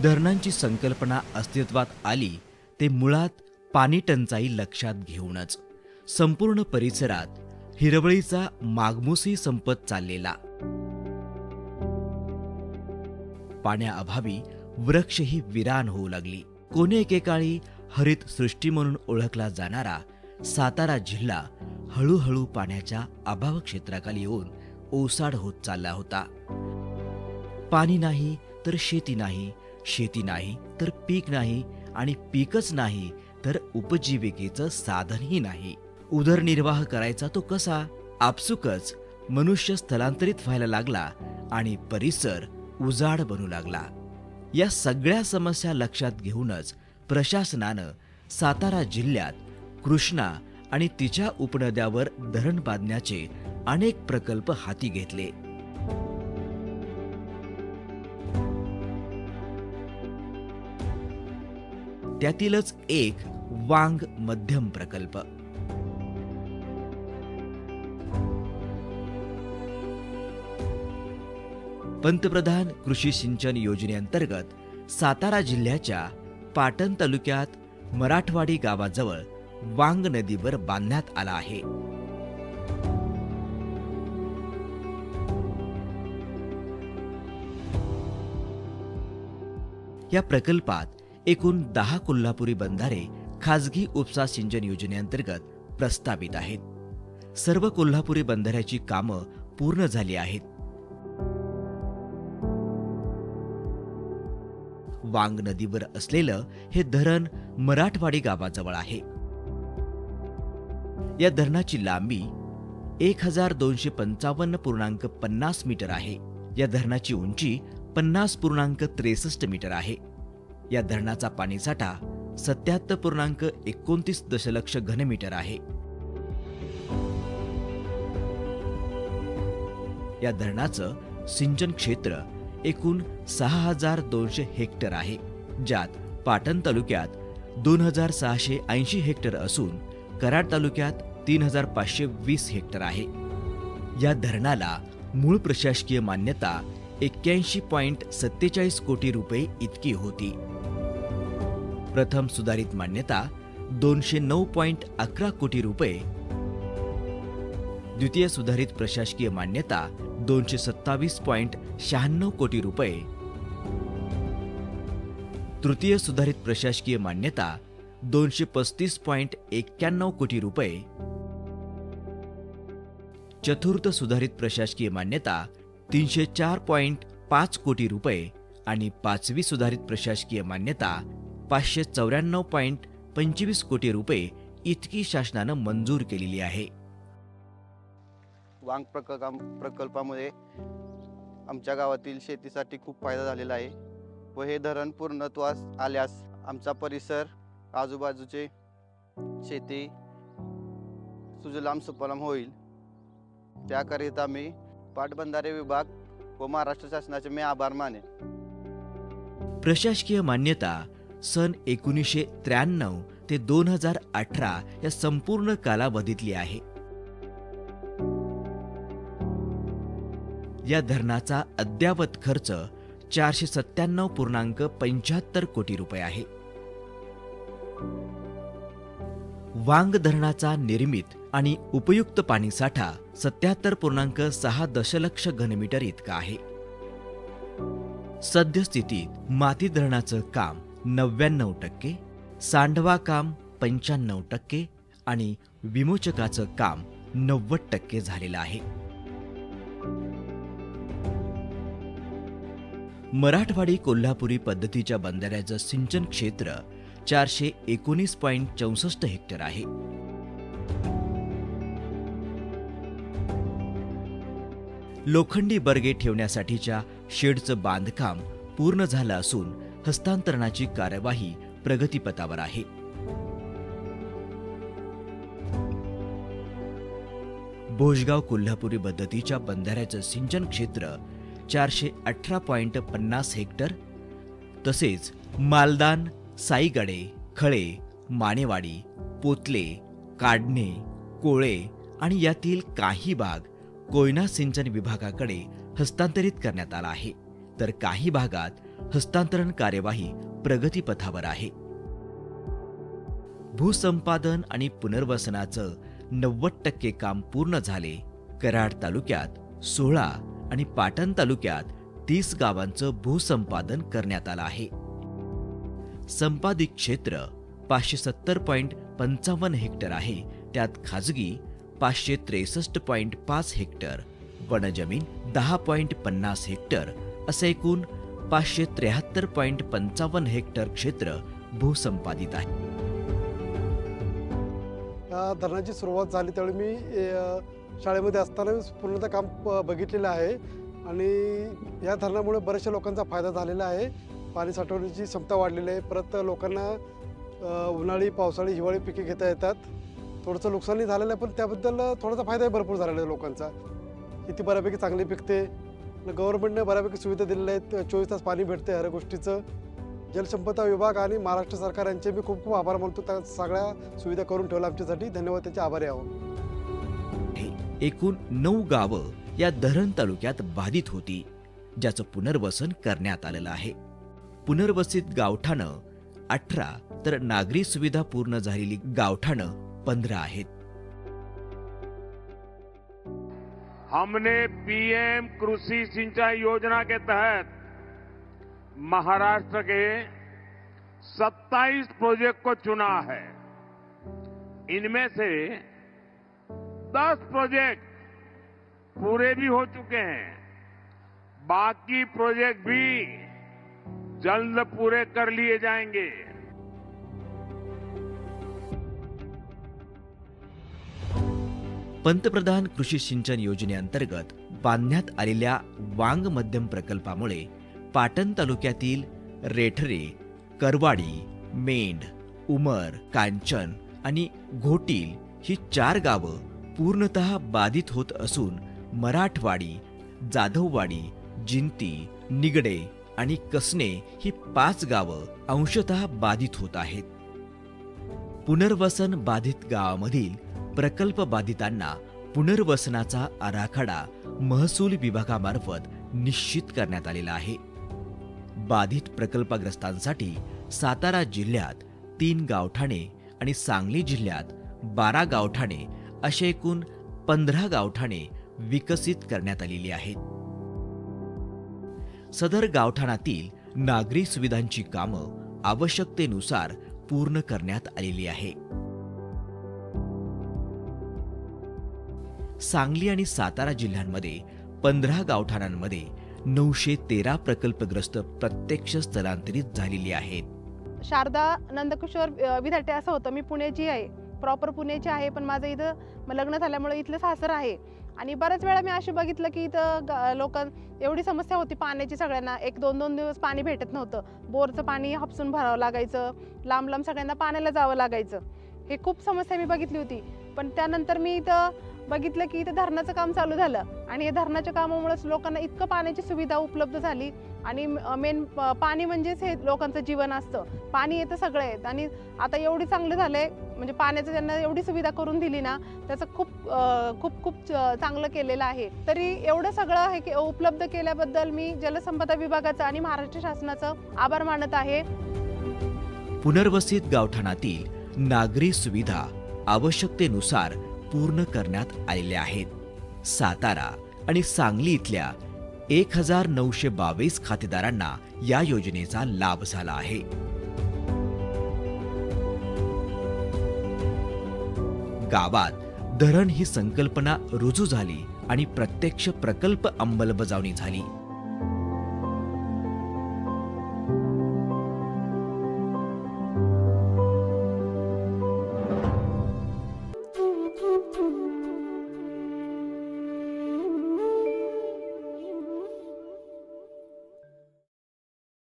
धरणांची संकल्पना अस्तित्वात आली ते मुळात पाणी टंचाई लक्षात घेऊनच. संपूर्ण परिसरात हिरवळीचा मागमूसही संपत चाललेला. पाण्याअभावी वृक्षही विरान होऊ लागली. कोणी एकेकाळी हरित सृष्टी म्हणून ओळखला जाणारा सातारा जिल्हा हळूहळू पाण्याच्या अभाव क्षेत्राखाली येऊन ओसाड होत चालला होता. पाणी नाही तर शेती नाही, शेती नाही तर पीक नाही, आणि पीकच नाही तर उपजीविकेचं साधनही नाही. उदरनिर्वाह करायचा तो कसा? आपसुकच मनुष्य स्थलांतरित व्हायला लागला आणि परिसर उजाड बनू लागला. या सगळ्या समस्या लक्षात घेऊनच प्रशासनानं सातारा जिल्ह्यात कृष्णा आणि तिच्या उपनद्यावर धरण बांधण्याचे अनेक प्रकल्प हाती घेतले. त्यातीलच एक वांग मध्यम प्रकल्प. पंतप्रधान कृषी सिंचन योजनेअंतर्गत सातारा जिल्ह्याच्या पाटण तालुक्यात मराठवाडी गावाजवळ वांग नदीवर बांधण्यात आला आहे. या प्रकल्पात एकूण 10 कोल्हापुरी बंधारे खासगी उपसा सिंचन योजनेअंतर्गत प्रस्तावित आहेत. सर्व कोल्हापुरी बंधाऱ्याची कामं पूर्ण झाली आहेत. वांग नदीवर असलेलं हे धरण मराठवाडी गावाजवळ आहे. या धरणाची लांबी 1255.50 मीटर आहे. या धरणाची उंची 50.63 मीटर आहे. या धरणाचा पाणीसाठा 77.29 दशलक्ष घनमीटर आहे. या धरणाचं सिंचन क्षेत्र एकूण 6,200 हेक्टर आहे, ज्यात पाटण तालुक्यात 2,680 हेक्टर असून कराड तालुक्यात 3,520 हेक्टर आहे. या धरणाला मूळ प्रशासकीय मान्यता 81.47 कोटी रुपये इतकी होती. प्रथम सुधारित मान्यता 209.11 कोटी रुपये, द्वितीय सुधारित प्रशासकीय मान्यता 227.96 कोटी रुपये, तृतीय सुधारित प्रशासकीय मान्यता 235.91 कोटी रुपये, चतुर्थ सुधारित प्रशासकीय मान्यता 304.5 कोटी रुपये आणि पाचवी सुधारित प्रशासकीय मान्यता 594.25 कोटी रुपये इतकी शासनानं मंजूर केलेली आहे. वांग प्रकल्पामुळे आमच्या गावातील शेतीसाठी खूप फायदा झालेला आहे व हे धरण पूर्णत्वास आल्यास आमचा परिसर, आजूबाजूचे शेती सुजलाम सुफलाम होईल. त्याकरिता मी पाटबंधारे विभाग व महाराष्ट्र शासनाचे मी आभार मानेन. प्रशासकीय मान्यता सन 1993 ते 2018 या संपूर्ण कालावधीतली आहे. या धरणाचा अद्ययावत खर्च 497.75 कोटी रुपये आहे. वांग धरणाचा निर्मित आणि उपयुक्त पाणीसाठा 77.6 दशलक्ष घनमीटर इतका आहे. सद्यस्थितीत माती धरणाचं काम 99%, सांडवा काम 95% आणि विमोचकाचं काम 90% झालेलं आहे. मराठवाडी कोल्हापुरी पद्धतीच्या बंधाऱ्याचं सिंचन क्षेत्र 419.64 हेक्टर आहे. लोखंडी बर्गे ठेवण्यासाठीच्या शेडचं बांधकाम पूर्ण झालं असून हस्तांतरणाची कार्यवाही प्रगतीपथावर आहे. भोजगाव कोल्हापुरी पद्धतीच्या बंधाऱ्याचं सिंचन क्षेत्र 418.50 हेक्टर, तसेच मालदान, साईगडे, खळे, मानेवाडी, पोतले, काढणे, कोळे आणि यातील काही भाग कोयना सिंचन विभागाकडे हस्तांतरित करण्यात आला आहे, तर काही भागात हस्तांतरण कार्यवाही प्रगतीपथावर आहे. भूसंपादन आणि पुनर्वसनाचं 90% काम पूर्ण झाले. कराड तालुक्यात 16 आणि पाटण तालुक्यात 30 गावांचं भूसंपादन करण्यात आलं आहे. संपादित क्षेत्र 570.55 हेक्टर आहे. त्यात खाजगी 563.5 हेक्टर, वनजमीन 10.50 हेक्टर असे एकूण 573.55 हेक्टर क्षेत्र भूसंपादित आहे. या धरणाची सुरुवात झाली त्यावेळी मी शाळेमध्ये असताना पूर्णतः काम बघितलेलं आहे आणि या धरणामुळे बऱ्याचशा लोकांचा फायदा झालेला आहे. पाणी साठवण्याची क्षमता वाढलेली आहे. परत लोकांना उन्हाळी, पावसाळी, हिवाळी पिके घेता येतात. थोडंसं नुकसानही झालेलं आहे, पण त्याबद्दल थोडासा फायदाही भरपूर झालेला आहे लोकांचा. शेती बऱ्यापैकी चांगली पिकते. गव्हर्नमेंटने बऱ्यापैकी सुविधा दिलेल्या आहेत. 24 तास पाणी भेटते हर गोष्टीचं. जलसंपदा विभाग आणि महाराष्ट्र सरकार यांचे मी खूप खूप आभार मानतो. त्या सगळ्या सुविधा करून ठेवल्या आमच्यासाठी. धन्यवाद, त्याचे आभारी आहोत. एकूण 9 गावं या धरण तालुक्यात बाधित होती, ज्याचं पुनर्वसन करण्यात आलेलं आहे. पुनर्वसित गावठाणं 18 तर नागरी सुविधा पूर्ण झालेली गावठाणं 15 आहेत. हमने पीएम कृषि सिंचाई योजना के तहत महाराष्ट्र के 27 प्रोजेक्ट को चुना है. इनमें से 10 प्रोजेक्ट पूरे भी हो चुके हैं. बाकी प्रोजेक्ट भी जल्द पूरे कर लिए जाएंगे. पंतप्रधान कृषी सिंचन योजनेअंतर्गत बांधण्यात आलेल्या वांग मध्यम प्रकल्पामुळे पाटण तालुक्यातील रेठरे, करवाडी, मेंढ, उमर, कांचन आणि घोटील ही 4 गावं पूर्णतः बाधित होत असून मराठवाडी, जाधववाडी, जिंती, निगडे आणि कसने ही 5 गावं अंशतः बाधित होत आहेत. पुनर्वसन बाधित गावामधील प्रकल्प बाधितांना पुनर्वसनाचा आराखडा महसूल विभागामार्फत निश्चित करण्यात आलेला आहे. बाधित प्रकल्पग्रस्तांसाठी सातारा जिल्ह्यात 3 गावठाणे आणि सांगली जिल्ह्यात 12 गावठाणे असे एकूण 15 गावठाणे विकसित करण्यात आलेली आहेत. सदर गावठाणातील नागरी सुविधांची कामं आवश्यकतेनुसार पूर्ण करण्यात आलेली आहे. सांगली आणि सातारा जिल्ह्यांमध्ये 15 गावठाणांमध्ये 913 प्रकल्पग्रस्त प्रत्यक्ष स्थलांतरित झालेली आहेत. शारदा नंदकिशोर विधाटे असं होतं. मी पुण्याची आहे, प्रॉपर पुण्याची आहे, पण माझं इथं लग्न झाल्यामुळे इथलं सासर आहे. आणि बऱ्याच वेळा मी अशी बघितलं की इथं लोक एवढी समस्या होती पाण्याची. सगळ्यांना 1-2 दिवस पाणी भेटत नव्हतं. बोरचं पाणी हापसून भरावं लागायचं. लांब लांब सगळ्यांना पाण्याला जावं लागायचं. हे खूप समस्या मी बघितली होती. पण त्यानंतर मी इथं बघितलं की इथं धरणाचं काम चालू झालं आणि या धरणाच्या कामामुळेच लोकांना इतकं पाण्याची सुविधा उपलब्ध झाली. आणि मेन पाणी म्हणजेच हे लोकांचं जीवन असतं. पाणी येतं सगळं येत आणि आता एवढी चांगलं झालंय, म्हणजे पाण्याचं त्यांना एवढी सुविधा करून दिली ना, त्याचं खूप खूप खूप चांगलं केलेलं आहे. तरी एवढं सगळं हे उपलब्ध केल्याबद्दल मी जलसंपदा विभागाचं आणि महाराष्ट्र शासनाचं आभार मानत आहे. पुनर्वसित गावठाणातील नागरी सुविधा आवश्यकतेनुसार पूर्ण करण्यात आलेल्या आहेत. सातारा आणि सांगली इथल्या 1922 खातेदारांना या योजनेचा लाभ झाला आहे. गावात धरण ही संकल्पना रुजू झाली आणि प्रत्यक्ष प्रकल्प अंमलबजावणी झाली.